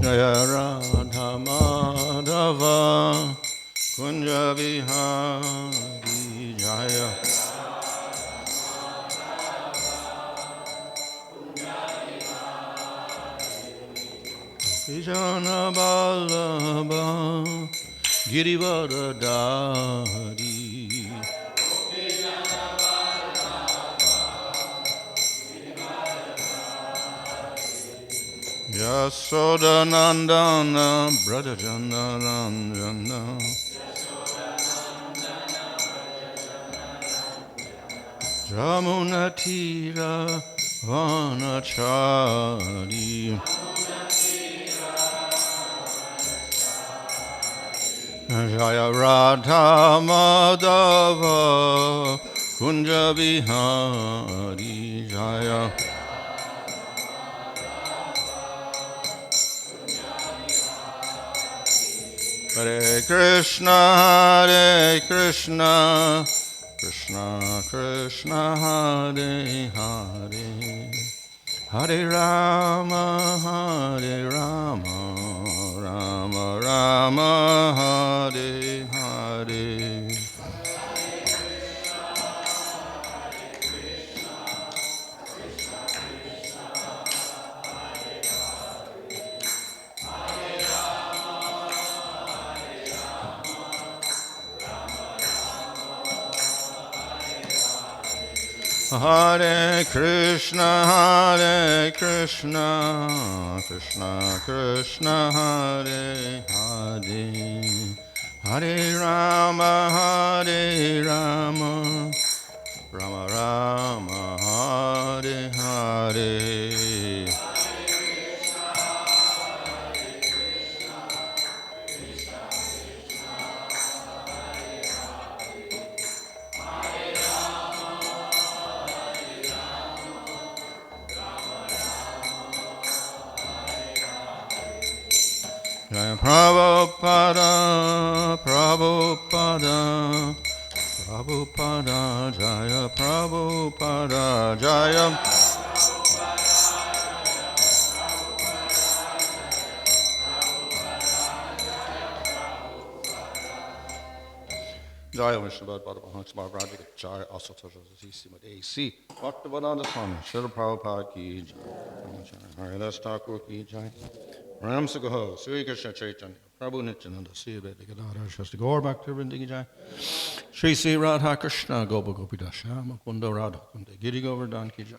Jaya Radha Madhava Kunja Vihari Jaya Vijana Vallabha Girivardhari Yasodanandana Bradajandanandana Jamunatira Vanachari Jaya Radha Madhava Kunja Vihari Jaya Hare Krishna Krishna Krishna Hare Hare Hare Rama Rama Rama Hare Hare Hare Krishna Krishna Krishna Hare Hare Hare Rama Rama Rama Hare Hare Jaya Prabhupada Jaya Prabhupada Jaya Jaya Vishnuvad Bhadabhahan Smart Radhika Jaya Asata Srimad AC Bhaktivedanta Swami Srila Prabhupada Ki Jai Haridas Thakur Ki Jai Ram Sagaho Sri Krishna Chaitanya Prabhu Nityananda Sri Advaita Gadadhar Shasti Gaur Bhaktivinoda Ki Jai Shri Sri Radha Krishna Gopa Gopita Shama Kunda Radha Kunda Giri Govardhana Ki Jai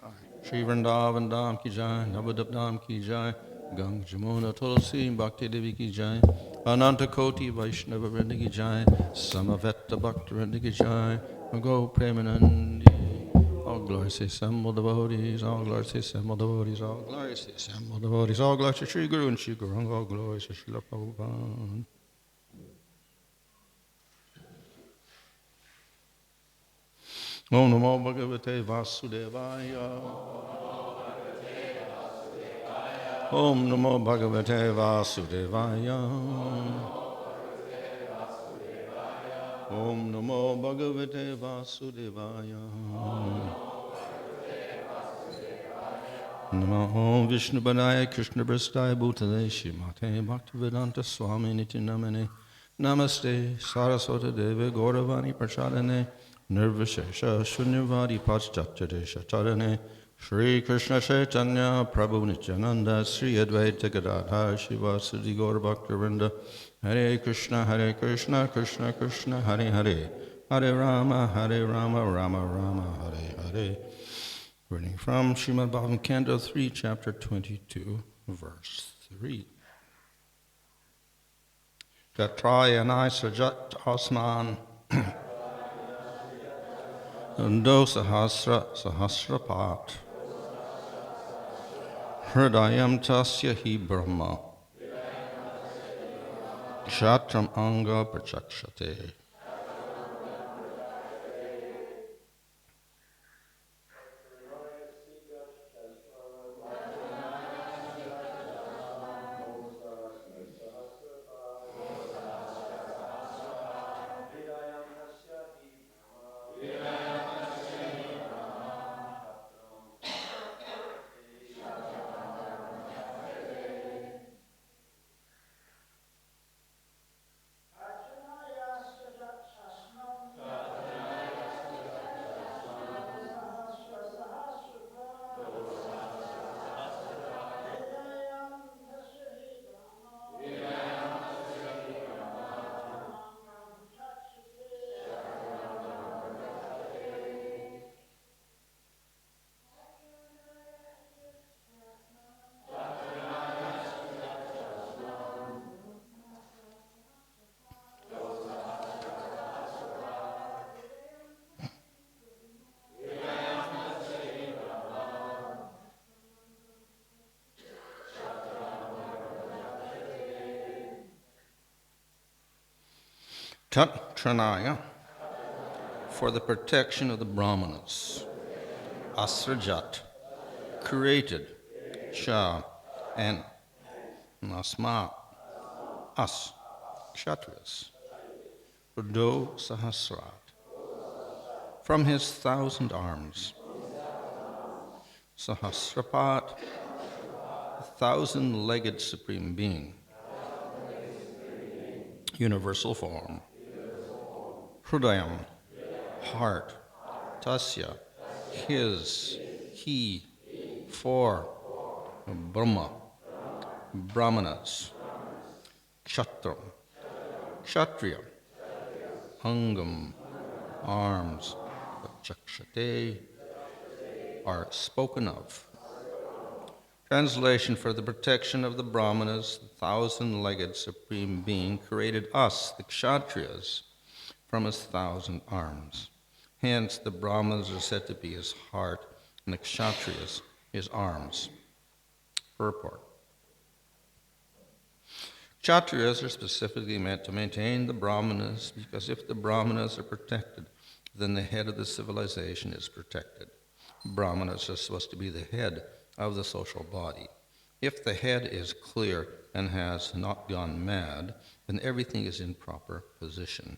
Shri Vrindavan Dham Ki Jai Navadip Dham Ki Jai Ganga Jamuna Tulsi Bhakti Devi Ki Jai Ananta Koti Vaishnava Vrinda Ki Jai Samavetta Bhakti Vrinda Ki Jai Go Premanandi all glory to assemble devotees, all glory to assemble devotees, all glory to assemble devotees, all glory to Sri Guru and Sri Guru, all glory to Srila Prabhupada. Om Namo Bhagavate Vasudevaya. Om Namo Bhagavate Vasudevaya. Om Namo Bhagavate Vasudevaya. Namo Vishnu Padaya Krishna Prasthaya Bhutale Shrimate Bhaktivedanta Swami Nityanamane Namaste Saraswata Deva Gauravani Prachadane Nirvishesha Shunyavadi Paschatchadesha Chadane Shri Krishna Chaitanya Prabhu Nityananda Sri Advaita Gadadhar Shivasadi Gaur Bhaktivinoda Hare Krishna Krishna Krishna Hare Hare Hare Rama Rama Rama Hare Hare. Reading from Srimad Bhagavatam, Canto 3, Chapter 22, Verse 3. Tatrayanai sajat asman do sahasrapat hridayam tasya hi brahma kshatram anga prachakshate. Kshatranaya, for the protection of the Brahmanas. Asrajat, created. Cha, and Nasma, us, Kshatriyas. Do Sahasrat, from his 1,000 arms. Sahasrapat, 1,000-legged Supreme Being. Universal form. Hrudayam, heart. Tasya, his, he, for. Brahma, Brahmanas. Kshatram, Kshatriya. Angam, arms. Chakshate, are spoken of. Translation: for the protection of the Brahmanas, the 1,000-legged Supreme Being created us, the Kshatriyas, from his 1,000 arms. Hence, the Brahmanas are said to be his heart, and the Kshatriyas his arms. Purport. Kshatriyas are specifically meant to maintain the Brahmanas, because if the Brahmanas are protected, then the head of the civilization is protected. Brahmanas are supposed to be the head of the social body. If the head is clear and has not gone mad, then everything is in proper position.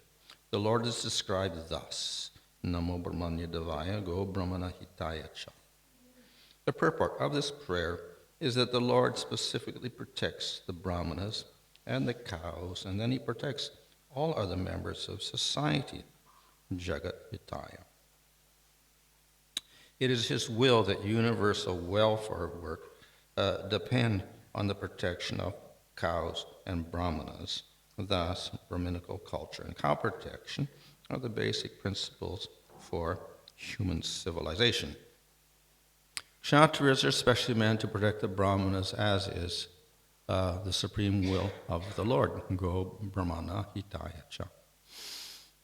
The Lord is described thus: Namo Brahmanya Devaya Go Brahmana Hitaya Cha. The purport of this prayer is that the Lord specifically protects the Brahmanas and the cows, and then he protects all other members of society, Jagat Hitaya. It is his will that universal welfare work depend on the protection of cows and Brahmanas. Thus, Brahminical culture and cow protection are the basic principles for human civilization. Kshatriyas are specially meant to protect the Brahmanas, as is the supreme will of the Lord, Go Brahmana Hitaya Cha.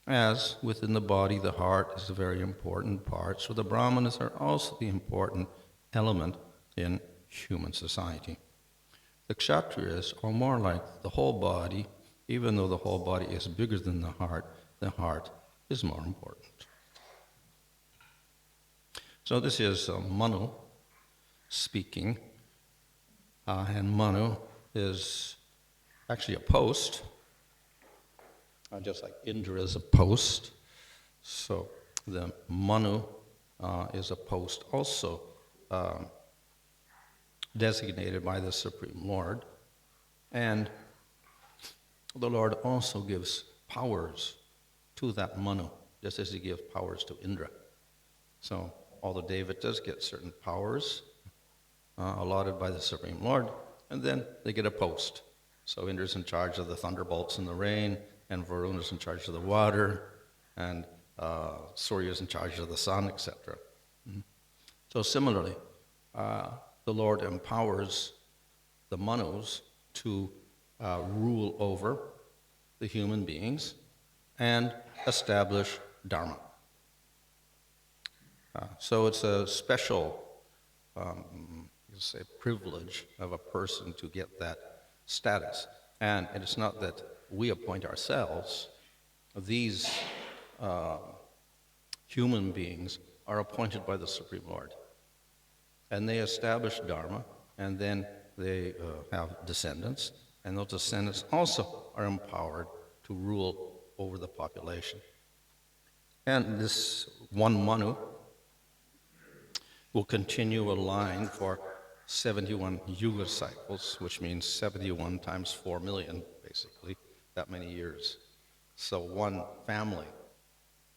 As within the body, the heart is a very important part, so the Brahmanas are also the important element in human society. The Kshatriyas are more like the whole body. Even though the whole body is bigger than the heart is more important. So this is Manu speaking, and Manu is actually a post, just like Indra is a post. So the Manu is a post also designated by the Supreme Lord, and the Lord also gives powers to that Manu, just as he gives powers to Indra. So all the Devatas get certain powers allotted by the Supreme Lord, and then they get a post. So Indra's in charge of the thunderbolts and the rain, and Varuna's in charge of the water, and Surya's in charge of the sun, etc. So similarly, the Lord empowers the Manus to rule over the human beings and establish Dharma. So it's a special, privilege of a person to get that status. And it's not that we appoint ourselves. These human beings are appointed by the Supreme Lord. And they establish Dharma, and then they have descendants, and those descendants also are empowered to rule over the population. And this one Manu will continue a line for 71 yuga cycles, which means 71 times 4 million, basically, that many years. So one family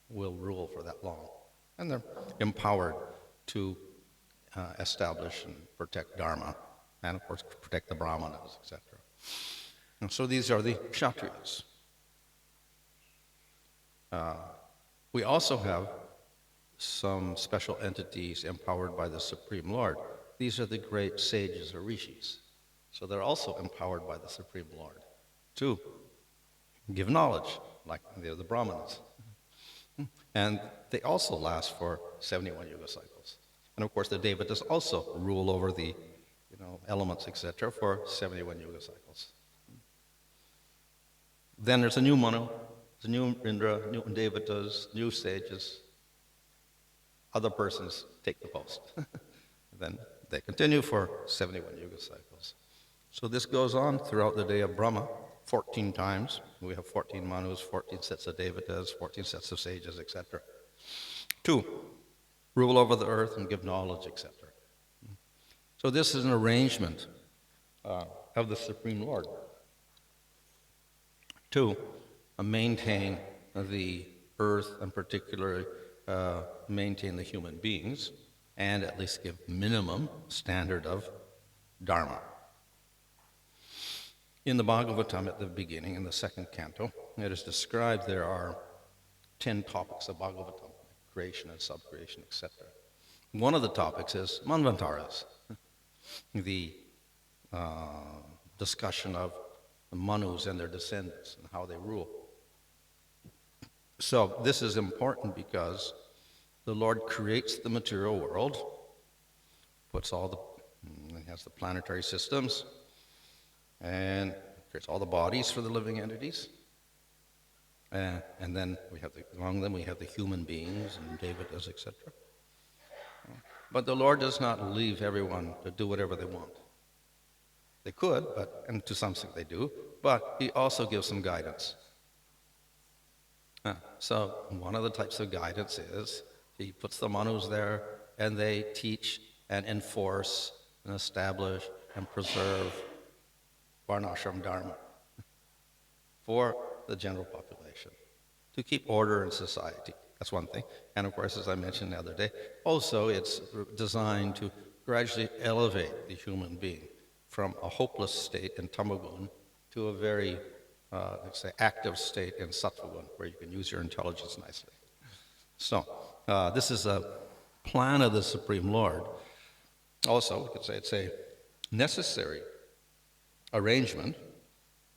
will rule for that long. And they're empowered to establish and protect Dharma, and of course protect the Brahmanas, etc. And so these are the Kshatriyas. We also have some special entities empowered by the Supreme Lord. These are the great sages or rishis. So they're also empowered by the Supreme Lord to give knowledge, like they're the Brahmanas. And they also last for 71 yuga cycles. And of course the Devatas also rule over the elements, etc., for 71 yuga cycles. Then there's a new Manu, There's new Indra, new Devatas, new sages. Other persons take the post. Then they continue for 71 yuga cycles. So this goes on throughout the day of Brahma, 14 times. We have 14 Manus, 14 sets of Devatas, 14 sets of sages, etc. 2, rule over the earth and give knowledge, etc. So this is an arrangement of the Supreme Lord to maintain the earth, and particularly maintain the human beings, and at least give minimum standard of dharma. In the Bhagavatam at the beginning, in the second canto, it is described there are 10 topics of Bhagavatam, creation and subcreation, etc. One of the topics is Manvantaras, the discussion of the Manus and their descendants and how they rule. So this is important because the Lord creates the material world, has the planetary systems, and creates all the bodies for the living entities. And then among them we have the human beings and Devatas, etc. But the Lord does not leave everyone to do whatever they want. They could, and to some extent they do, but He also gives some guidance. So one of the types of guidance is He puts the Manus there, and they teach and enforce and establish and preserve Varnashram Dharma for the general population, to keep order in society. That's one thing. And of course, as I mentioned the other day, also it's designed to gradually elevate the human being from a hopeless state in tamagun to a very, let's say, active state in sattvagun, where you can use your intelligence nicely. So this is a plan of the Supreme Lord. Also, we could say it's a necessary arrangement,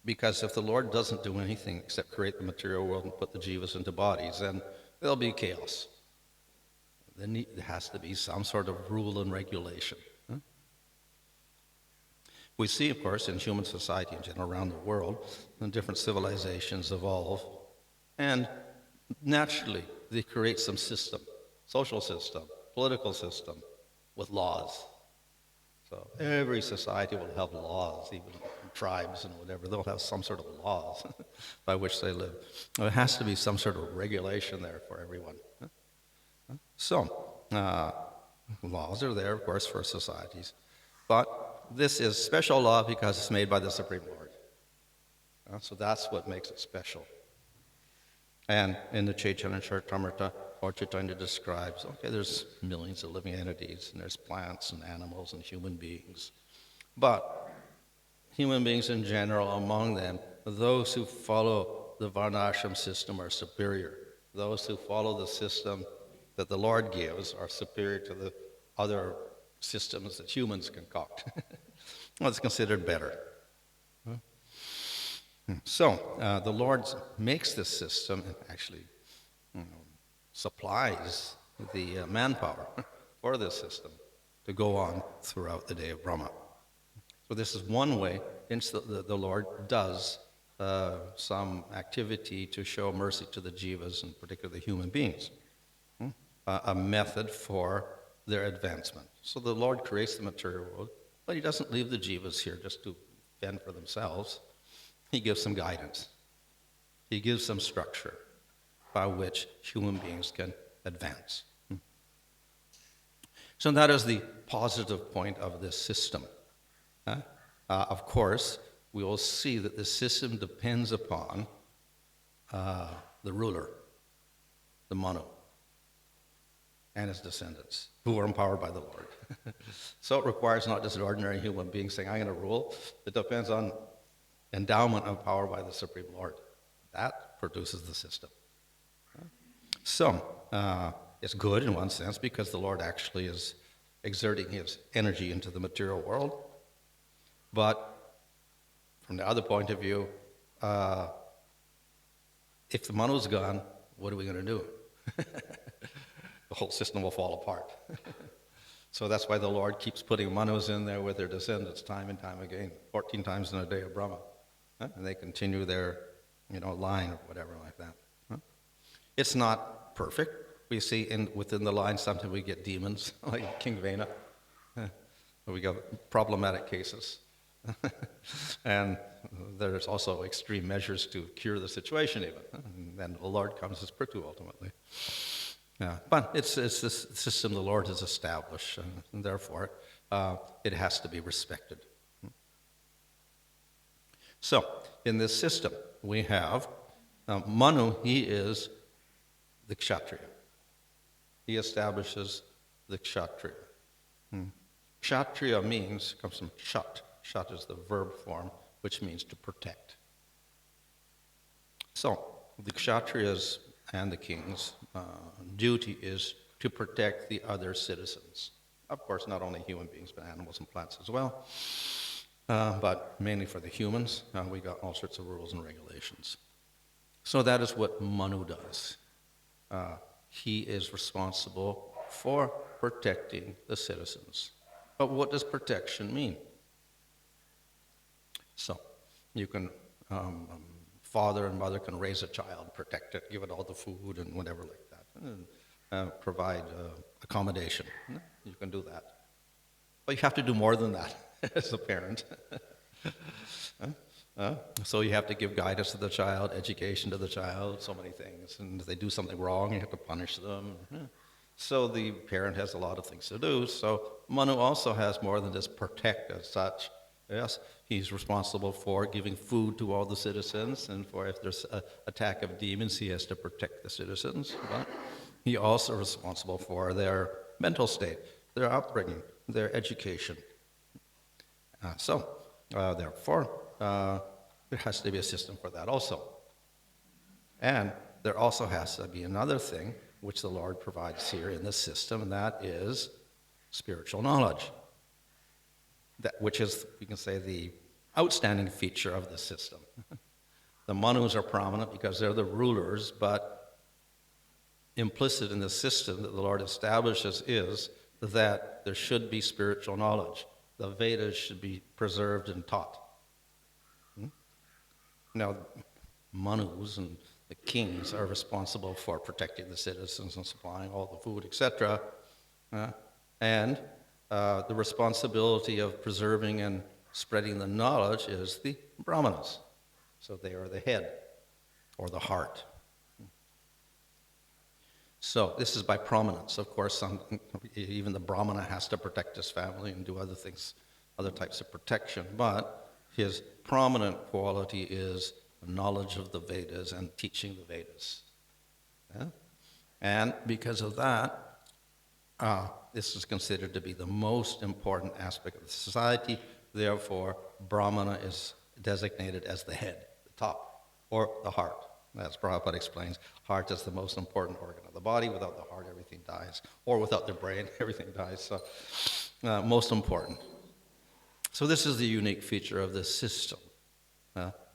because if the Lord doesn't do anything except create the material world and put the jivas into bodies, then there'll be chaos. Then there has to be some sort of rule and regulation. We see, of course, in human society in general around the world, different civilizations evolve, and naturally they create some system, social system, political system, with laws. So every society will have laws, even tribes and whatever, they'll have some sort of laws by which they live. There has to be some sort of regulation there for everyone. So, laws are there, of course, for societies, but this is special law because it's made by the Supreme Lord. So that's what makes it special. And in the Chaitanya Charitamrita, Lord Chaitanya describes, okay, there's millions of living entities, and there's plants and animals and human beings. But human beings in general, among them, those who follow the Varnashram system are superior. Those who follow the system that the Lord gives are superior to the other systems that humans concoct. Well, it's considered better. So the Lord makes this system and actually supplies the manpower for this system to go on throughout the day of Brahma. So this is one way in which the Lord does some activity to show mercy to the jivas, and particularly the human beings, a method for their advancement. So the Lord creates the material world, but He doesn't leave the jivas here just to fend for themselves. He gives some guidance. He gives some structure by which human beings can advance. So that is the positive point of this system. Of course, we will see that the system depends upon the ruler, the Manu, and his descendants, who are empowered by the Lord. So it requires not just an ordinary human being saying, I'm going to rule. It depends on endowment of power by the Supreme Lord. That produces the system. So it's good in one sense, because the Lord actually is exerting His energy into the material world. But from the other point of view, if the Manu's gone, what are we going to do? The whole system will fall apart. So that's why the Lord keeps putting Manus in there with their descendants time and time again, 14 times in a day of Brahma. And they continue their line or whatever like that. Huh? It's not perfect. We see within the line sometimes we get demons, like King Vena. We got problematic cases. And there's also extreme measures to cure the situation even. And then the Lord comes as Prithu ultimately. Yeah, but it's this system the Lord has established, and therefore it has to be respected. So, in this system, we have Manu, he is the Kshatriya. He establishes the Kshatriya. Kshatriya comes from Shat. Shat is the verb form, which means to protect. So, the Kshatriyas and the king's duty is to protect the other citizens. Of course, not only human beings, but animals and plants as well. But mainly for the humans, we got all sorts of rules and regulations. So that is what Manu does. He is responsible for protecting the citizens. But what does protection mean? So, you can, father and mother can raise a child, protect it, give it all the food and whatever like that, and provide accommodation. You can do that. But you have to do more than that as a parent. So you have to give guidance to the child, education to the child, so many things. And if they do something wrong, you have to punish them. So the parent has a lot of things to do. So Manu also has more than just protect as such. Yes, he's responsible for giving food to all the citizens, and for if there's an attack of demons, he has to protect the citizens. But he also is responsible for their mental state, their upbringing, their education. Therefore, there has to be a system for that also. And there also has to be another thing which the Lord provides here in this system, and that is spiritual knowledge. Which is, we can say, the outstanding feature of the system. The Manus are prominent because they're the rulers, but implicit in the system that the Lord establishes is that there should be spiritual knowledge. The Vedas should be preserved and taught. Now, Manus and the kings are responsible for protecting the citizens and supplying all the food, etc. And the responsibility of preserving and spreading the knowledge is the Brahmanas. So they are the head, or the heart. So this is by prominence. Of course, even the Brahmana has to protect his family and do other things, other types of protection. But his prominent quality is knowledge of the Vedas and teaching the Vedas. Yeah? And because of that, this is considered to be the most important aspect of the society. Therefore, Brahmana is designated as the head, the top, or the heart. As Prabhupada explains, heart is the most important organ of the body. Without the heart, everything dies. Or without the brain, everything dies. So, most important. So this is the unique feature of this system.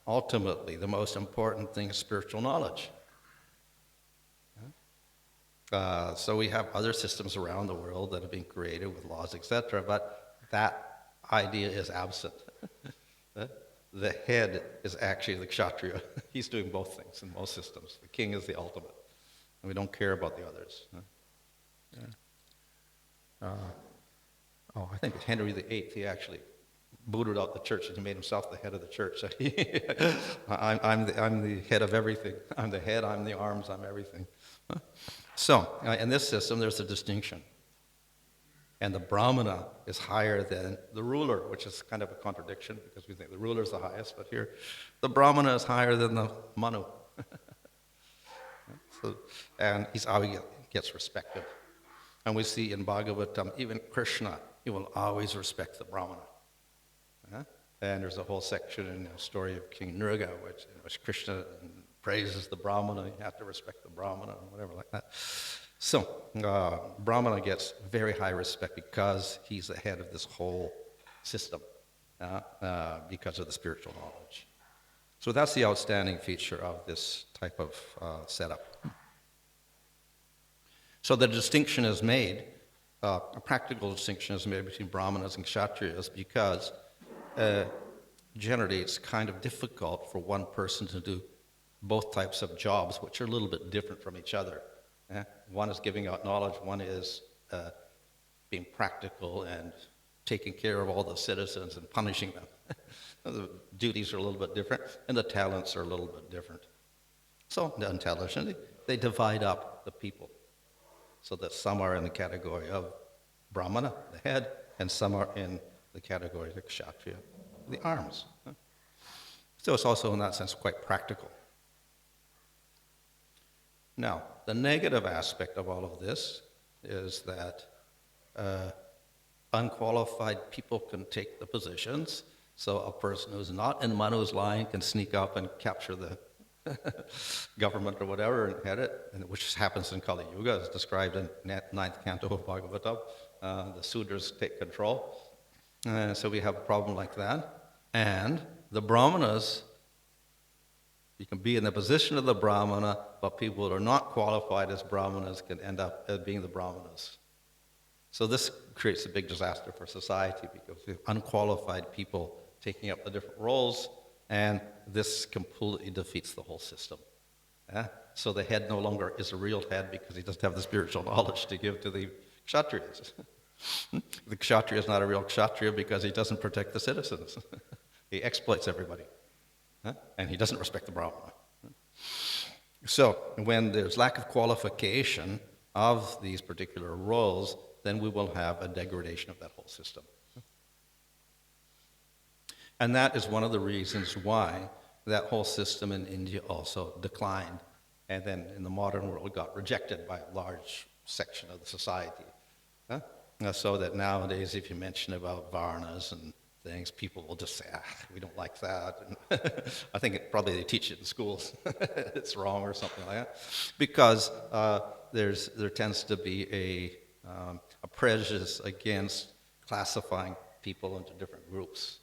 Ultimately, the most important thing is spiritual knowledge. So we have other systems around the world that have been created with laws, etc., but that idea is absent. The head is actually the kshatriya. He's doing both things in most systems. The king is the ultimate, and we don't care about the others. I think it's Henry VIII. He actually booted out the church, and he made himself the head of the church. I'm the head of everything. I'm the head, I'm the arms, I'm everything. So, in this system, there's a distinction. And the Brahmana is higher than the ruler, which is kind of a contradiction because we think the ruler is the highest, but here the Brahmana is higher than the Manu. And he's how he gets respected. And we see in Bhagavatam, even Krishna, he will always respect the Brahmana. And there's a whole section in the story of King Nrga, which Krishna praises the Brahmana. You have to respect the Brahmana, or whatever like that. So, Brahmana gets very high respect because he's the head of this whole system, because of the spiritual knowledge. So that's the outstanding feature of this type of setup. So the distinction is made, a practical distinction is made between Brahmanas and Kshatriyas because generally it's kind of difficult for one person to do both types of jobs, which are a little bit different from each other. One is giving out knowledge, one is being practical and taking care of all the citizens and punishing them. The duties are a little bit different, and the talents are a little bit different. So, intelligently, they divide up the people so that some are in the category of Brahmana, the head, and some are in the category of Kshatriya, the arms. So it's also, in that sense, quite practical. Now, the negative aspect of all of this is that unqualified people can take the positions. So a person who's not in Manu's line can sneak up and capture the government or whatever and head it, which happens in Kali Yuga, as described in 9th canto of Bhagavatam. The Sudras take control. So we have a problem like that. And the Brahmanas, you can be in the position of the Brahmana, but people who are not qualified as Brahmanas can end up as being the Brahmanas. So this creates a big disaster for society because we have unqualified people taking up the different roles, and this completely defeats the whole system. So the head no longer is a real head because he doesn't have the spiritual knowledge to give to the Kshatriyas. The Kshatriya is not a real Kshatriya because he doesn't protect the citizens. He exploits everybody. And he doesn't respect the Brahmana. So when there's lack of qualification of these particular roles, then we will have a degradation of that whole system. And that is one of the reasons why that whole system in India also declined, and then in the modern world got rejected by a large section of the society. So that nowadays, if you mention about varnas and things, people will just say, we don't like that. And I think probably they teach it in schools. It's wrong or something like that. Because there tends to be a prejudice against classifying people into different groups.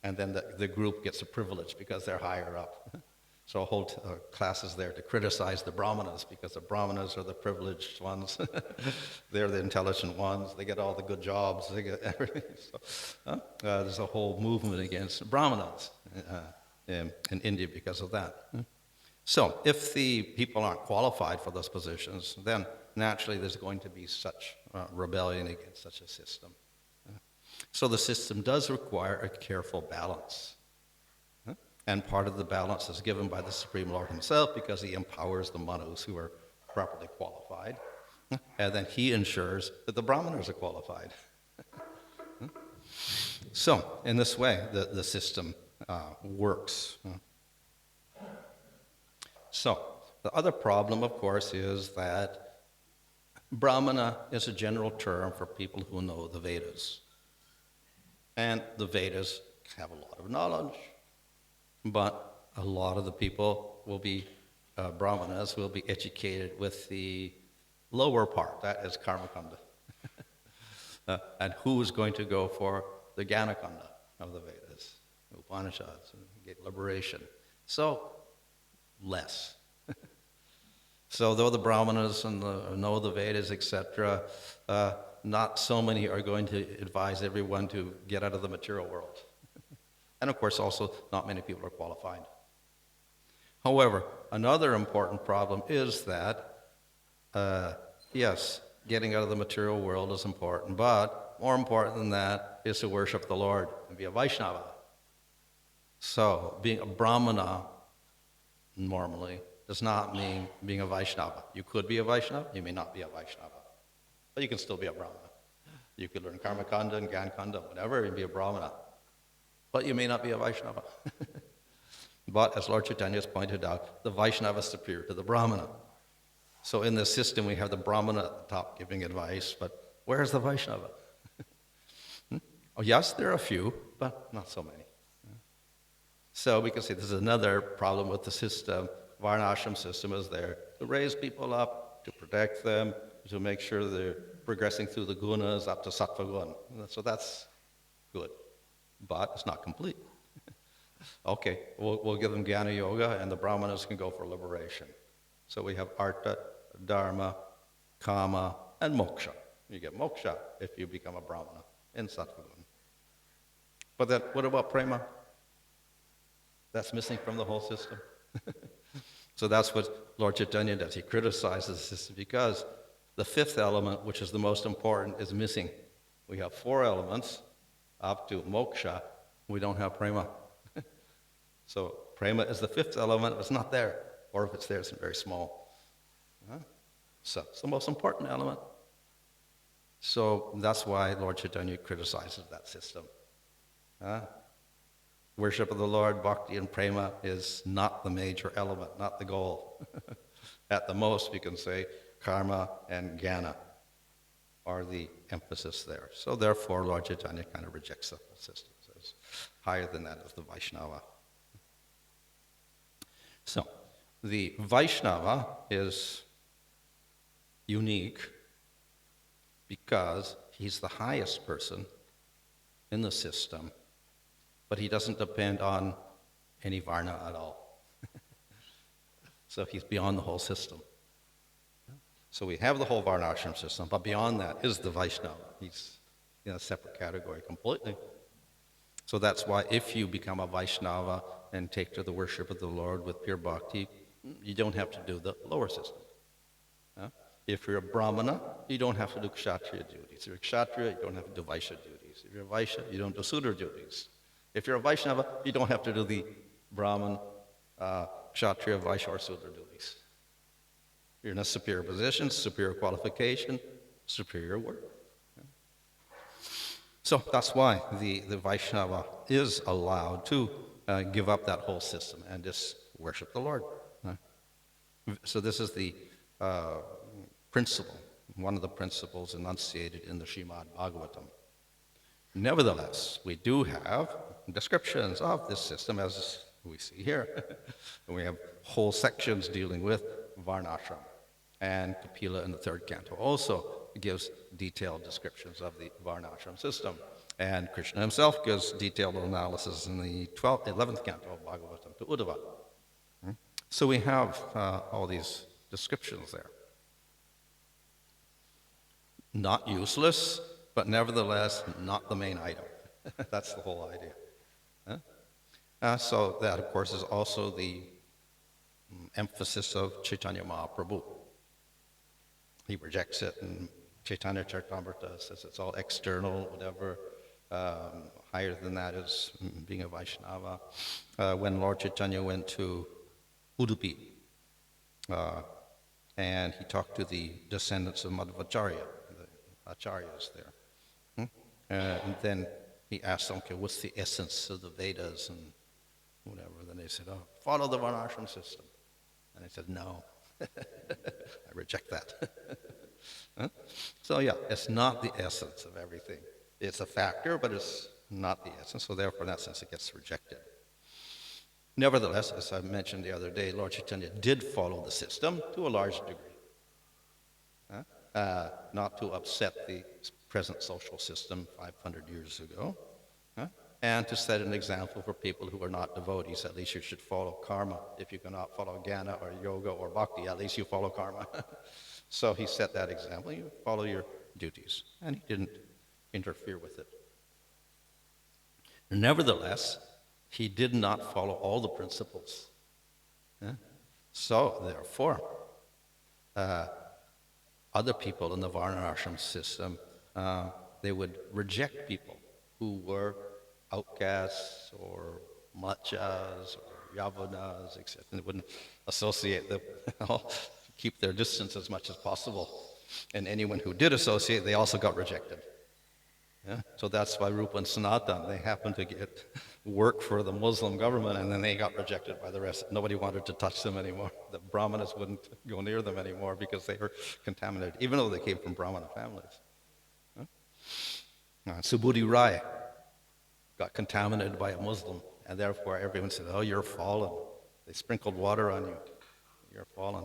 And then the group gets a privilege because they're higher up. So a whole class is there to criticize the Brahmanas because the Brahmanas are the privileged ones. They're the intelligent ones. They get all the good jobs. They get everything. So, there's a whole movement against Brahmanas in India because of that. So if the people aren't qualified for those positions, then naturally there's going to be such rebellion against such a system. So the system does require a careful balance. And part of the balance is given by the Supreme Lord himself because he empowers the Manus who are properly qualified. And then he ensures that the Brahmanas are qualified. So in this way, the system works. So the other problem, of course, is that Brahmana is a general term for people who know the Vedas. And the Vedas have a lot of knowledge. But a lot of the people will be, Brahmanas, will be educated with the lower part, that is Karmakanda. And who is going to go for the Gyanakanda of the Vedas, Upanishads, and get liberation? So, less. So though the Brahmanas know the Vedas, etc., not so many are going to advise everyone to get out of the material world. And of course, also, not many people are qualified. However, another important problem is that, yes, getting out of the material world is important, but more important than that is to worship the Lord and be a Vaishnava. So, being a Brahmana, normally, does not mean being a Vaishnava. You could be a Vaishnava, you may not be a Vaishnava, but you can still be a Brahmana. You could learn Karmakanda and Gyankanda, whatever, and be a Brahmana. But you may not be a Vaishnava. But as Lord Chaitanya has pointed out, the Vaishnava is superior to the Brahmana. So in this system, we have the Brahmana at the top giving advice, but where's the Vaishnava? Oh, yes, there are a few, but not so many. So we can say this is another problem with the system. Varnashram system is there to raise people up, to protect them, to make sure they're progressing through the gunas up to sattva gun. So that's good. But it's not complete. Okay, we'll give them Jnana Yoga, and the Brahmanas can go for liberation. So we have Artha, Dharma, Kama, and Moksha. You get Moksha if you become a Brahmana in Sattva-gun. But then, what about Prema? That's missing from the whole system. So that's what Lord Chaitanya does. He criticizes the system because the fifth element, which is the most important, is missing. We have 4 elements up to moksha. We don't have prema. So prema is the 5th element. It's not there. Or if it's there, it's very small. So it's the most important element. So that's why Lord Chaitanya criticizes that system. Worship of the Lord, bhakti and prema, is not the major element, not the goal. At the most, we can say karma and jnana are the emphasis there. So therefore, Lord Chaitanya kind of rejects the whole system. Says higher than that is the Vaishnava. So the Vaishnava is unique because he's the highest person in the system, but he doesn't depend on any varna at all. So he's beyond the whole system. So we have the whole varnashram system, but beyond that is the Vaishnava. He's in a separate category completely. So that's why if you become a Vaishnava and take to the worship of the Lord with pure bhakti, you don't have to do the lower system. If you're a Brahmana, you don't have to do Kshatriya duties. If you're a Kshatriya, you don't have to do Vaishya duties. If you're a Vaishya, you don't do Sudra duties. If you're a Vaishnava, you don't have to do the Brahman, Kshatriya, Vaishya, or Sudra duties. You're in a superior position, superior qualification, superior work. So that's why the Vaishnava is allowed to give up that whole system and just worship the Lord. So this is the principle, one of the principles enunciated in the Srimad Bhagavatam. Nevertheless, we do have descriptions of this system, as we see here. And we have whole sections dealing with varnashram. And Kapila in the 3rd canto also gives detailed descriptions of the varnashram system. And Krishna himself gives detailed analysis in the 11th canto of Bhagavatam to Uddhava. So we have all these descriptions there. Not useless, but nevertheless not the main item. That's the whole idea. So that, of course, is also the emphasis of Chaitanya Mahaprabhu. He rejects it, and Chaitanya Charitamrita says it's all external, whatever. Higher than that is being a Vaishnava. When Lord Chaitanya went to Udupi, and he talked to the descendants of Madhvacharya, the acharyas there. And then he asked them, okay, what's the essence of the Vedas and whatever? Then they said, oh, follow the varnashram system. And I said, no, I reject that. So yeah, it's not the essence of everything. It's a factor, but it's not the essence. So therefore, in that sense, it gets rejected. Nevertheless, as I mentioned the other day, Lord Chaitanya did follow the system to a large degree. Not to upset the present social system 500 years ago, and to set an example for people who are not devotees. At least you should follow karma. If you cannot follow jnana or yoga or bhakti, at least you follow karma. So he set that example. You follow your duties, and he didn't interfere with it. Nevertheless, he did not follow all the principles. So therefore, other people in the varnashram system, they would reject people who were outcasts or machas or yavanas, etc. They wouldn't associate them, keep their distance as much as possible. And anyone who did associate, they also got rejected. So that's why Rupa and Sanatan, they happened to get work for the Muslim government, and then they got rejected by the rest. Nobody wanted to touch them anymore. The Brahmanas wouldn't go near them anymore because they were contaminated, even though they came from Brahmana families. Subhuti Rai got contaminated by a Muslim, and therefore everyone said, oh, you're fallen. They sprinkled water on you. You're fallen.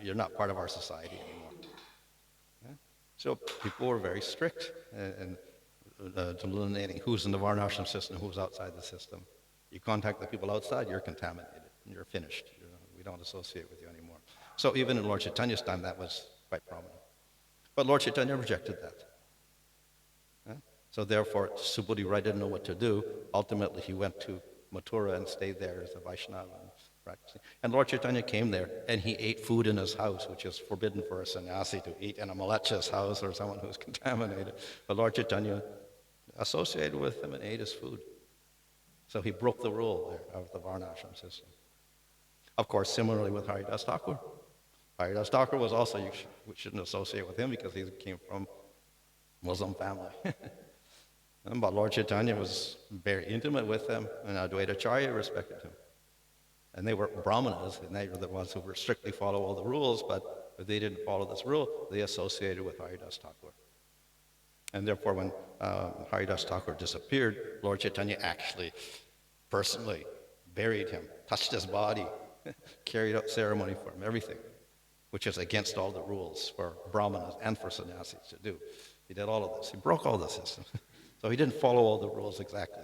You're not part of our society anymore. So people were very strict in delineating who's in the varnashram system, who's outside the system. You contact the people outside, you're contaminated, and you're finished. We don't associate with you anymore. So even in Lord Chaitanya's time, that was quite prominent. But Lord Chaitanya rejected that. So therefore, Subhuti Rai didn't know what to do. Ultimately, he went to Mathura and stayed there as a Vaishnava practicing. And Lord Chaitanya came there, and he ate food in his house, which is forbidden for a sannyasi to eat in a malecha's house or someone who's contaminated. But Lord Chaitanya associated with him and ate his food. So he broke the rule there of the Varnashram system. Of course, similarly with Haridas Thakur. Haridas Thakur was also, we shouldn't associate with him because he came from Muslim family. But Lord Chaitanya was very intimate with them, and Advaita Acharya respected him. And they were Brahmanas, and they were the ones who were strictly follow all the rules, but if they didn't follow this rule, they associated with Haridas Thakur. And therefore, when Haridas Thakur disappeared, Lord Chaitanya actually personally buried him, touched his body, carried out ceremony for him, everything, which is against all the rules for Brahmanas and for sannyasis to do. He did all of this. He broke all the systems. So he didn't follow all the rules exactly.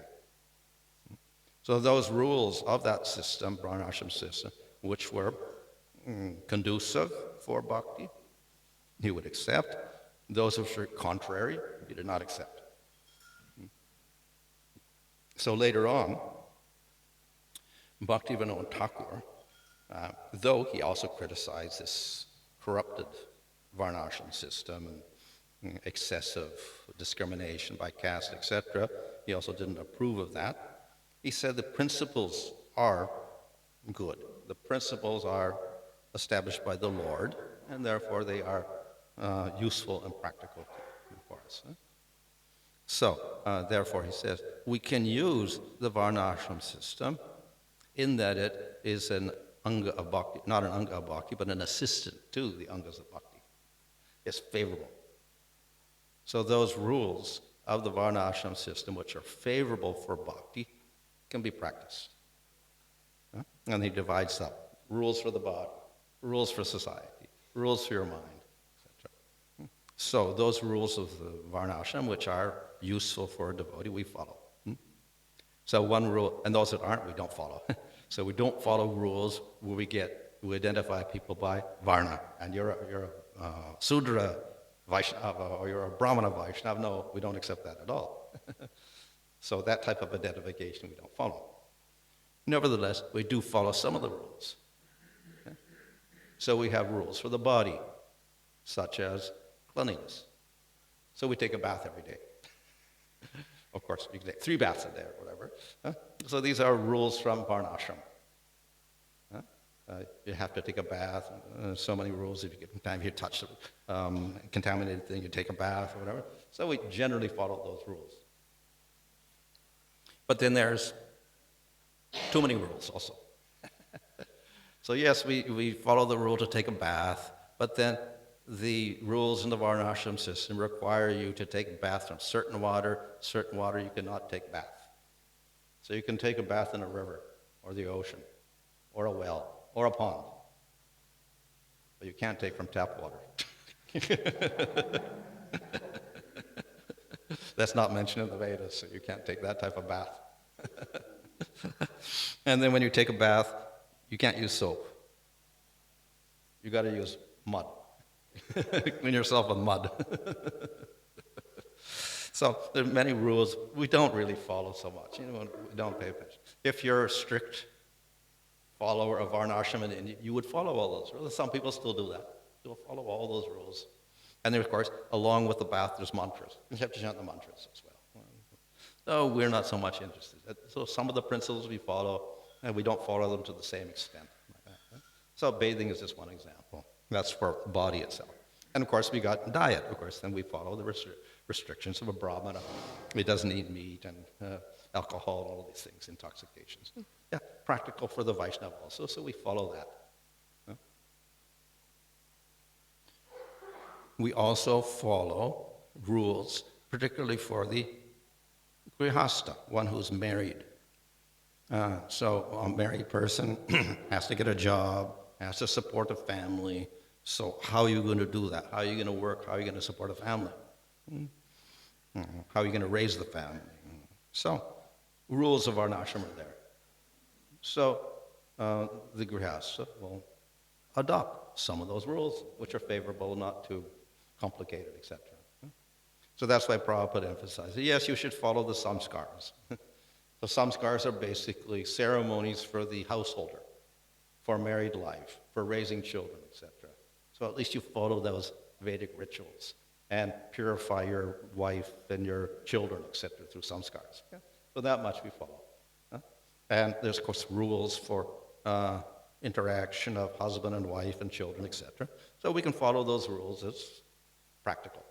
So those rules of that system, Varnashram system, which were conducive for bhakti, he would accept. Those which were contrary, he did not accept. So later on, Bhaktivinoda Thakur, though he also criticized this corrupted Varnashram system and excessive discrimination by caste, etc., he also didn't approve of that. He said the principles are good. The principles are established by the Lord, and therefore they are useful and practical for us. So, therefore, he says, we can use the Varnashram system in that it is an anga of bhakti, not an anga of bhakti, but an assistant to the angas of bhakti. It's favorable. So those rules of the Varnashram system, which are favorable for bhakti, can be practiced. And he divides up rules for the body, rules for society, rules for your mind, etc. So those rules of the Varnashram, which are useful for a devotee, we follow. So one rule, and those that aren't, we don't follow. So we don't follow rules where we identify people by Varna, and you're a Sudra Vaishnava, or you're a Brahmana Vaishnava. No, we don't accept that at all. So that type of identification we don't follow. Nevertheless, we do follow some of the rules. Okay? So we have rules for the body, such as cleanliness. So we take a bath every day. Of course, you can take 3 baths a day or whatever. So these are rules from Varnashram. You have to take a bath. So many rules. If you touch a contaminated thing, you take a bath or whatever. So we generally follow those rules. But then there's too many rules also. So yes, we follow the rule to take a bath, but then the rules in the Varnashram system require you to take a bath from certain water you cannot take bath. So you can take a bath in a river or the ocean or a well or a pond, but you can't take from tap water. That's not mentioned in the Vedas, so you can't take that type of bath. And then when you take a bath, you can't use soap. You got to use mud. Clean yourself with mud. So there are many rules we don't really follow so much. We don't pay attention. If you're a strict follower of Varnashram, and you would follow all those rules. Some people still do that. They'll follow all those rules. And then, of course, along with the bath, there's mantras. You have to chant the mantras as well. So we're not so much interested. So some of the principles we follow, and we don't follow them to the same extent. So bathing is just one example. That's for body itself. And of course, we got diet. Of course, then we follow the restrictions of a Brahmana. He doesn't eat meat and alcohol, all of these things, intoxications. Yeah, practical for the Vaishnava also, so we follow that. We also follow rules, particularly for the grihasta, one who's married. So a married person has to get a job, has to support a family. So how are you going to do that? How are you going to work? How are you going to support a family? How are you going to raise the family? So rules of Varnashram are there. So the grihasta will adopt some of those rules, which are favorable, not too complicated, etc. So that's why Prabhupada emphasizes, yes, you should follow the samskars. The samskars are basically ceremonies for the householder. for married life, for raising children, etc. So at least you follow those Vedic rituals and purify your wife and your children, etc., through samskars. Okay? So that much we follow. And there's, of course, rules for interaction of husband and wife and children, etc. So we can follow those rules as practical.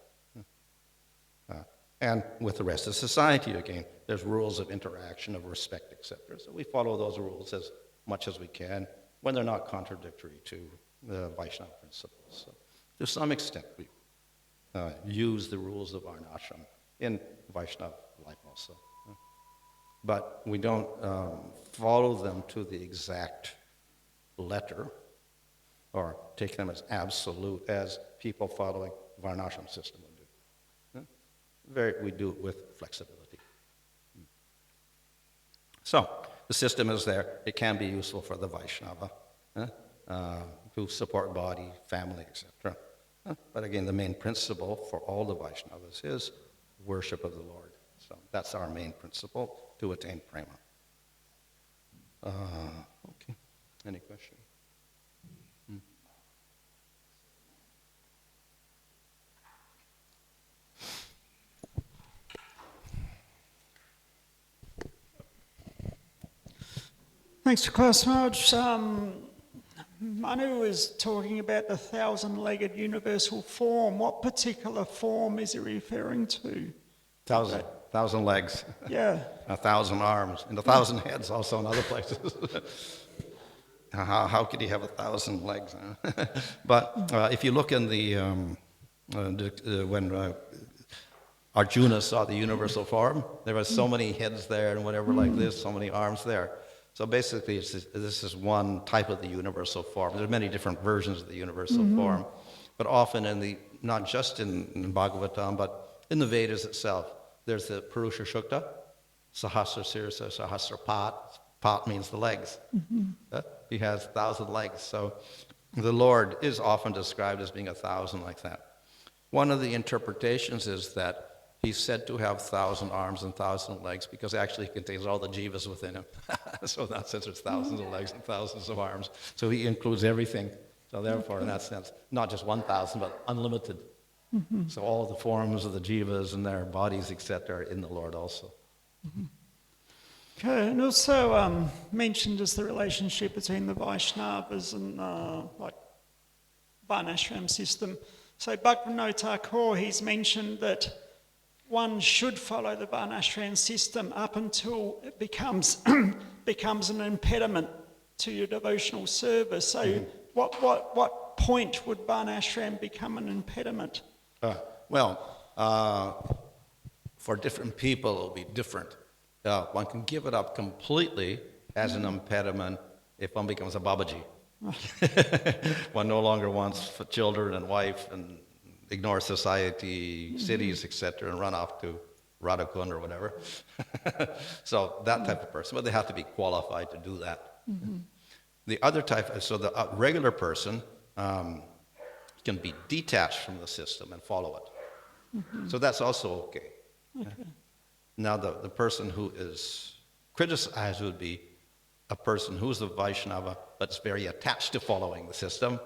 And with the rest of society, again, there's rules of interaction, of respect, etc. So we follow those rules as much as we can when they're not contradictory to the Vaishnava principles. So to some extent, we use the rules of Varnashram in Vaishnava life also. But we don't follow them to the exact letter or take them as absolute as people following Varnashram system would do. We do it with flexibility. So the system is there. It can be useful for the Vaishnava to support body, family, etc. But again, the main principle for all the Vaishnavas is worship of the Lord. So that's our main principle to attain prema. Okay. Any question? Thanks for class, Raj. Manu was talking about the 1,000-legged universal form. What particular form is he referring to? 1,000 legs. Yeah. 1,000 arms, and 1,000 heads also in other places. How could he have 1,000 legs? Huh? But if you look in the when Arjuna saw the universal form, there were so many heads there and whatever like this, so many arms there. So basically, this is one type of the universal form. There are many different versions of the universal form, but often not just in Bhagavatam, but in the Vedas itself, there's the Purusha Shukta, Sahasra Sirsa, Sahasra Pat. Pat means the legs. He has 1,000 legs. So the Lord is often described as being 1,000 like that. One of the interpretations is that he's said to have 1,000 arms and 1,000 legs because actually he contains all the jivas within him. So in that sense, there's thousands of legs and thousands of arms. So he includes everything. So therefore, in that sense, not just 1,000, but unlimited. So all the forms of the jivas and their bodies, etc., are in the Lord also. Okay, and also mentioned is the relationship between the Vaishnavas and like Varnashram system. So Bhaktivinoda Thakur, he's mentioned that one should follow the Varnashram system up until it becomes an impediment to your devotional service. So what point would Varnashram become an impediment? For different people, it'll be different. One can give it up completely as an impediment if one becomes a Babaji. One no longer wants children and wife and ignore society, cities, etc., and run off to Radhakund or whatever. So that type of person, but they have to be qualified to do that. The other type, so the regular person can be detached from the system and follow it. So that's also okay. Now the person who is criticized would be a person who's a Vaishnava but's very attached to following the system,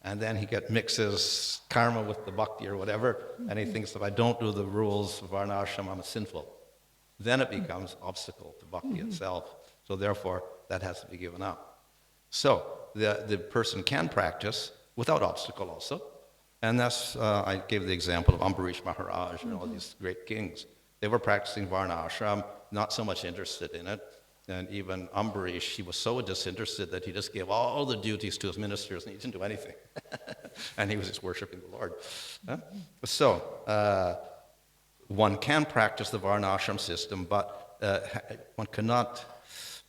and then he mixes karma with the bhakti or whatever, and he thinks if I don't do the rules of Varnashram, I'm sinful. Then it becomes obstacle to bhakti itself. So therefore, that has to be given up. So the person can practice without obstacle also, and that's I gave the example of Ambarish Maharaj and all these great kings. They were practicing Varnashram, not so much interested in it. And even Ambarish, he was so disinterested that he just gave all the duties to his ministers and he didn't do anything. And he was just worshiping the Lord. So one can practice the Varnashram system, but one cannot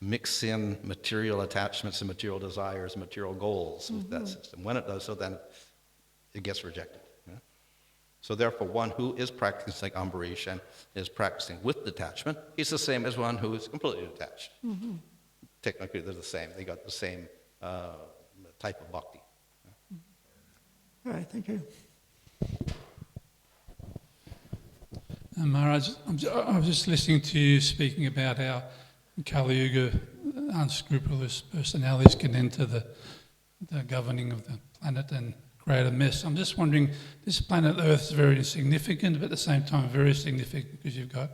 mix in material attachments and material desires, material goals with that system. When it does so, then it gets rejected. So therefore, one who is practicing like Ambarish and is practicing with detachment, he's the same as one who is completely detached. Technically, they're the same. They got the same type of bhakti. All right, thank you. Maharaj, I was just listening to you speaking about how Kali Yuga unscrupulous personalities get into the governing of the planet and create a mess. I'm just wondering, this planet Earth is very insignificant, but at the same time very significant, because you've got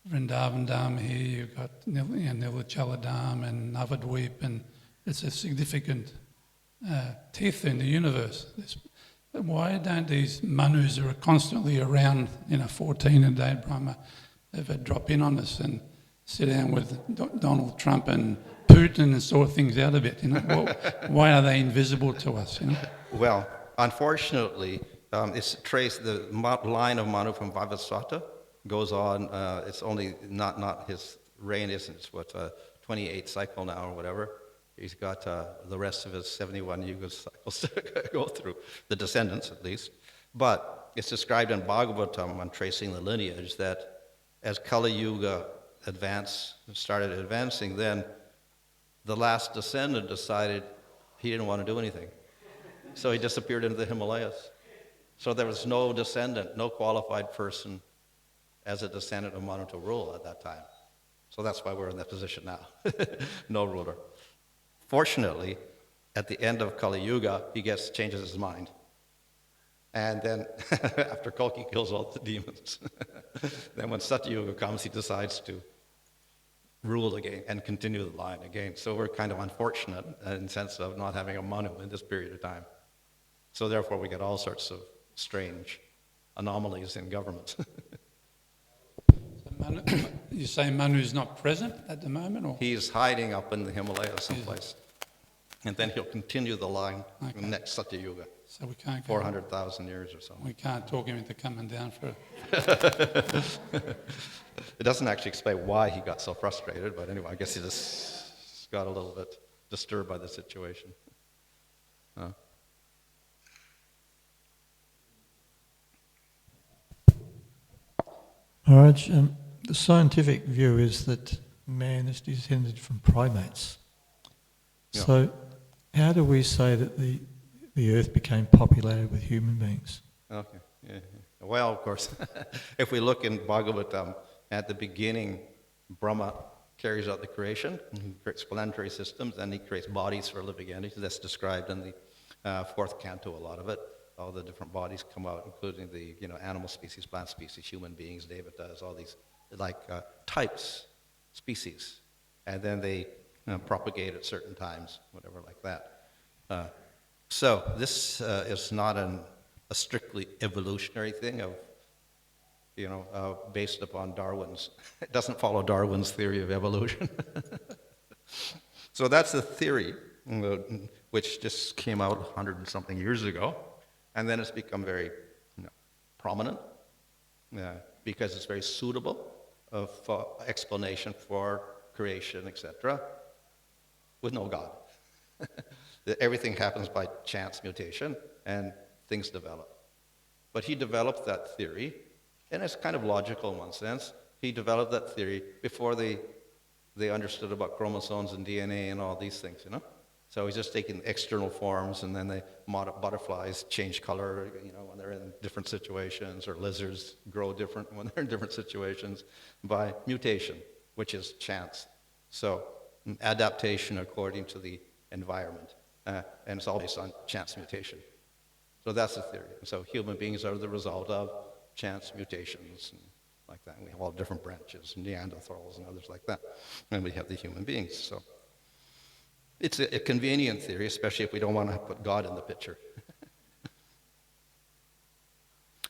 Vrindavan Dham here, you've got Nilachala Dham and Navadweep, and it's a significant teeth in the universe. Why don't these Manus who are constantly around, 14 a day, Brahma, ever drop in on us and sit down with Donald Trump and Putin and sort things out a bit? Why are they invisible to us? Well, unfortunately, it's traced, the line of Manu from Vivaswata goes on. It's only not his reign isn't, it's what, 28th cycle now or whatever. He's got the rest of his 71 yuga cycles to go through, the descendants at least. But it's described in Bhagavatam, when tracing the lineage, that as Kali Yuga started advancing, then the last descendant decided he didn't want to do anything. So he disappeared into the Himalayas. So there was no descendant, no qualified person as a descendant of Manu to rule at that time. So that's why we're in that position now. No ruler. Fortunately, at the end of Kali Yuga, he changes his mind. And then, after Kalki kills all the demons, then when Satya Yuga comes, he decides to rule again and continue the line again. So we're kind of unfortunate in the sense of not having a Manu in this period of time. So therefore, we get all sorts of strange anomalies in government. You say Manu's not present at the moment? Or? He's hiding up in the Himalayas someplace. And then he'll continue the line in the next Satya Yuga. So we can't 400,000 years or so. We can't talk him into coming down for It doesn't actually explain why he got so frustrated, but anyway, I guess he just got a little bit disturbed by the situation. Maharaj, the scientific view is that man is descended from primates. Yeah. So how do we say that the earth became populated with human beings? Okay. Yeah. Well, of course, if we look in Bhagavatam, at the beginning, Brahma carries out the creation, he creates planetary systems, and he creates bodies for living entities. That's described in the fourth canto, a lot of it. All the different bodies come out, including the animal species, plant species, human beings, devatas, all these types, species. And then they propagate at certain times, whatever like that. So this is not a strictly evolutionary thing based upon Darwin's. It doesn't follow Darwin's theory of evolution. So that's the theory, which just came out 100 and something years ago, and then it's become very prominent because it's very suitable of explanation for creation, etc., with no God. Everything happens by chance mutation, and things develop. But he developed that theory, and it's kind of logical in one sense. He developed that theory before they understood about chromosomes and DNA and all these things, So he's just taking external forms, and then butterflies change color, when they're in different situations, or lizards grow different when they're in different situations by mutation, which is chance. So adaptation according to the environment, and it's all based on chance mutation. So that's the theory. So human beings are the result of chance mutations and like that. And we have all different branches, Neanderthals and others like that. And we have the human beings. So it's a convenient theory, especially if we don't want to put God in the picture.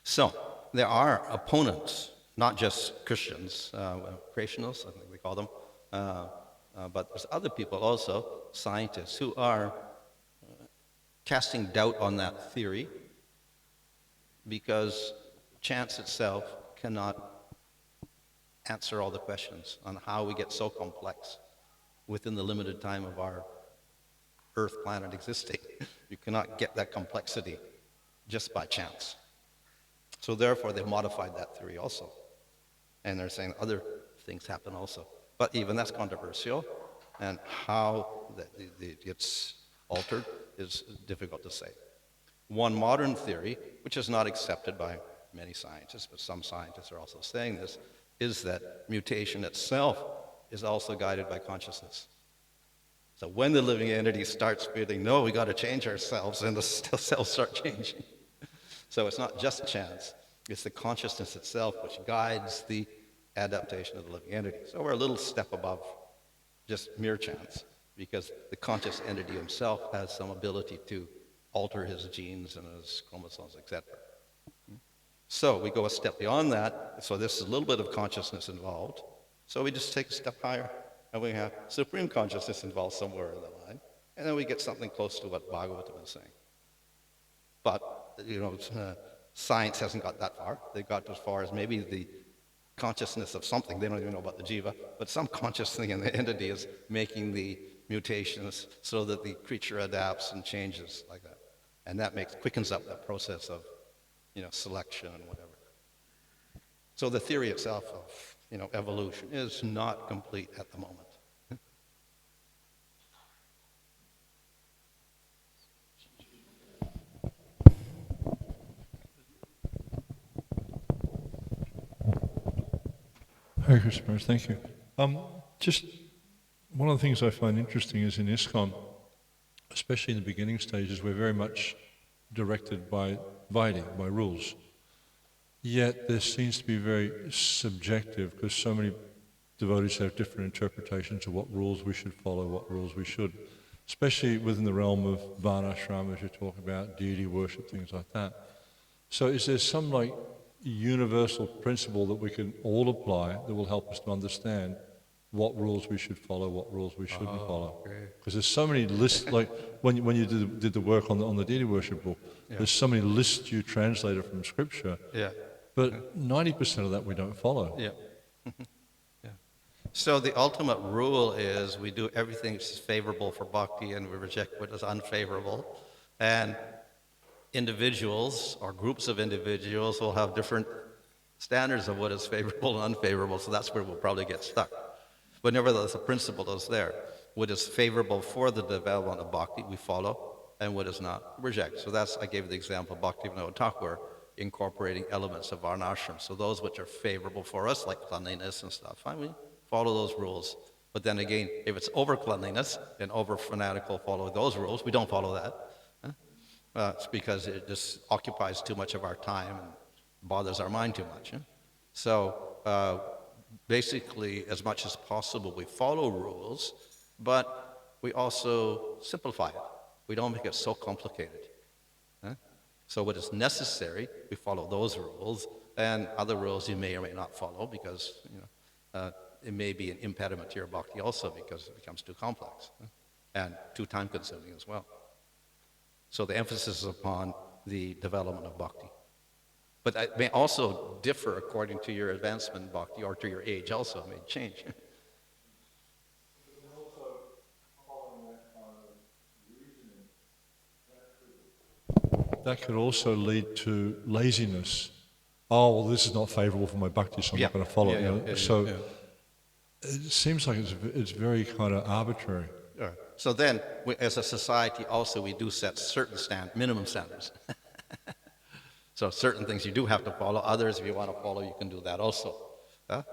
So there are opponents, not just Christians, creationists, I think we call them, but there's other people also, scientists, who are casting doubt on that theory because chance itself cannot answer all the questions on how we get so complex within the limited time of our Earth planet existing. You cannot get that complexity just by chance. So therefore, they modified that theory also. And they're saying other things happen also. But even that's controversial, and how it's altered is difficult to say. One modern theory, which is not accepted by many scientists, but some scientists are also saying this, is that mutation itself is also guided by consciousness. So when the living entity starts feeling, no, we got to change ourselves, then the cells start changing. So it's not just chance, it's the consciousness itself which guides the adaptation of the living entity. So we're a little step above just mere chance, because the conscious entity himself has some ability to alter his genes and his chromosomes, etc. So we go a step beyond that, so there's a little bit of consciousness involved. So we just take a step higher, and we have supreme consciousness involved somewhere in the line, and then we get something close to what Bhagavatam is saying. But, science hasn't got that far. They got as far as maybe the consciousness of something. They don't even know about the jiva, but some conscious thing in the entity is making the mutations so that the creature adapts and changes like that. And that quickens up that process of, selection and whatever. So the theory itself of, evolution is not complete at the moment. Hare Krishna, thank you. Just one of the things I find interesting is in ISKCON, especially in the beginning stages, we're very much directed by Vaidhi, by rules. Yet there seems to be very subjective, because so many devotees have different interpretations of what rules we should follow, what rules we shouldn't, especially within the realm of varnashram, as you talk about, deity worship, things like that. So is there some universal principle that we can all apply that will help us to understand what rules we should follow, what rules we shouldn't follow? Because there's so many lists, like when you did the work on the deity worship book, there's so many lists you translated from scripture, but 90% of that we don't follow. So the ultimate rule is we do everything that's favorable for bhakti and we reject what is unfavorable. And individuals or groups of individuals will have different standards of what is favorable and unfavorable, so that's where we'll probably get stuck. But nevertheless, the principle is there. What is favorable for the development of bhakti, we follow, and what is not, reject. So I gave the example of Bhaktivinoda Thakur incorporating elements of varnashram. So those which are favorable for us, like cleanliness and stuff, fine, we follow those rules. But then again, if it's over cleanliness and over fanatical follow those rules, we don't follow that. It's because it just occupies too much of our time and bothers our mind too much. So basically, as much as possible, we follow rules, but we also simplify it. We don't make it so complicated. So what is necessary, we follow those rules, and other rules you may or may not follow because it may be an impediment to your bhakti also because it becomes too complex and too time-consuming as well. So the emphasis is upon the development of bhakti. But it may also differ according to your advancement in bhakti or to your age also. It may change. That could also lead to laziness. Oh, well, this is not favorable for my bhakti, so I'm not going to follow it. It seems like it's very kind of arbitrary. So then, as a society also, we do set certain minimum standards. So certain things you do have to follow. Others, if you want to follow, you can do that also. If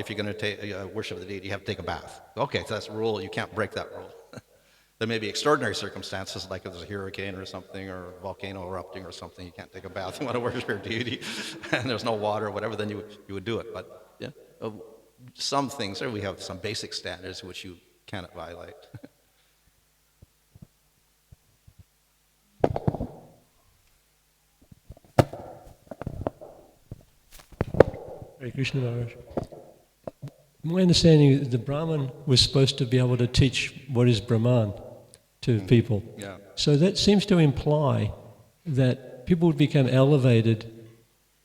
you're going to worship the deity, you have to take a bath. Okay, so that's a rule. You can't break that rule. There may be extraordinary circumstances, like if there's a hurricane or something, or a volcano erupting or something. You can't take a bath. You want to worship your deity, and there's no water or whatever, then you would do it. But some things, we have some basic standards which you cannot violate. Hare Krishna Maharaj. My understanding is the Brahman was supposed to be able to teach what is Brahman to people. Yeah. So that seems to imply that people would become elevated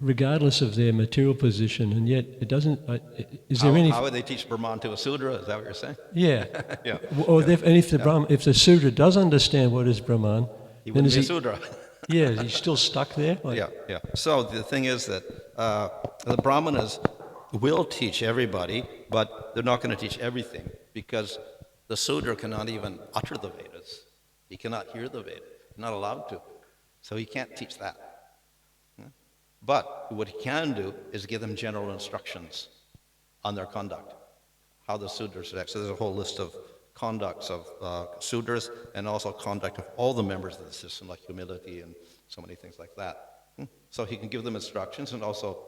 regardless of their material position, and yet it doesn't. How would they teach Brahman to a Sudra? Is that what you're saying? Yeah. Yeah. And if the Sudra does understand what is Brahman, He wouldn't be a Sudra. Yeah, he's still stuck there. Yeah. So the thing is that the Brahmanas will teach everybody, but they're not going to teach everything because the Sudra cannot even utter the Vedas. He cannot hear the Vedas. He's not allowed to. So he can't teach that. But what he can do is give them general instructions on their conduct. how the Sudras act. So there's a whole list of conducts of Sudras and also conduct of all the members of the system, like humility and so many things like that. So he can give them instructions and also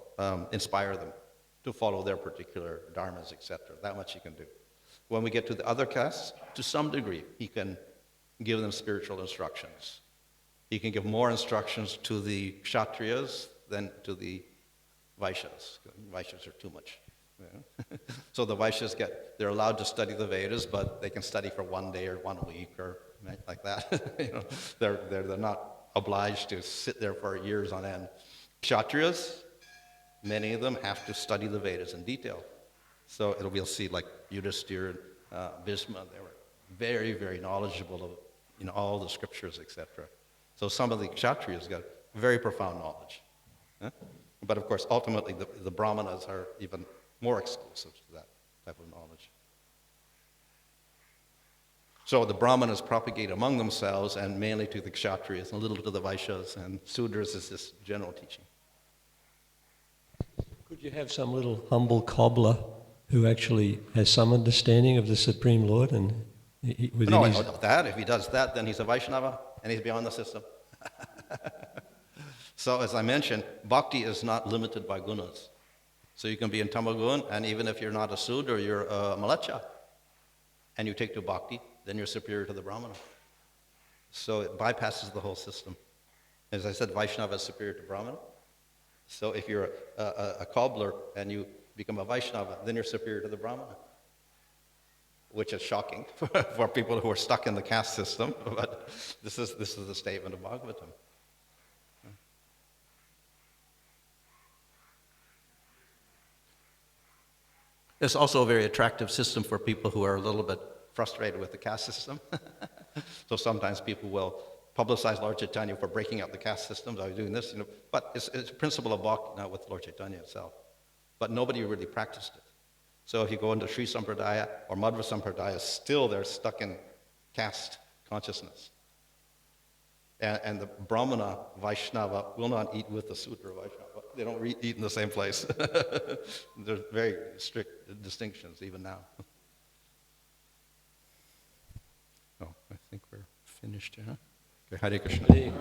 inspire them to follow their particular dharmas, etc. That much he can do. When we get to the other castes, to some degree, he can give them spiritual instructions. He can give more instructions to the Kshatriyas than to the Vaishyas. Vaishyas are too much. Yeah. So the Vaishyas they're allowed to study the Vedas, but they can study for 1 day or 1 week or like that. You know, they're not obliged to sit there for years on end. Kshatriyas, many of them have to study the Vedas in detail. So we'll see like Yudhisthira and Bhisma, they were very, very knowledgeable of all the scriptures, etc. So some of the Kshatriyas got very profound knowledge. Yeah? But of course, ultimately, the Brahmanas are even more exclusive to that type of knowledge. So the Brahmanas propagate among themselves and mainly to the Kshatriyas, and a little to the Vaishyas, and Sudras is this general teaching. Could you have some little humble cobbler who actually has some understanding of the Supreme Lord and within No, his... I know that. If he does that, then he's a Vaishnava and he's beyond the system. So as I mentioned, bhakti is not limited by gunas. So you can be in tamagun, and even if you're not a Sudra, you're a Malacha, and you take to bhakti, then you're superior to the Brahmana. So it bypasses the whole system. As I said, Vaishnava is superior to Brahmana. So if you're a cobbler and you become a Vaishnava, then you're superior to the Brahmana, which is shocking for people who are stuck in the caste system. But this is the statement of Bhagavatam. It's also a very attractive system for people who are a little bit frustrated with the caste system. So sometimes people will publicize Lord Chaitanya for breaking up the caste systems. I was doing this, but it's a principle of bhakti, not with Lord Chaitanya itself. But nobody really practiced it. So if you go into Sri Sampradaya or Madhva Sampradaya, still they're stuck in caste consciousness. And the Brahmana Vaishnava will not eat with the Sudra Vaishnava. They don't eat in the same place. There's very strict distinctions even now. Oh, I think we're finished, huh? Okay, Hare Krishna.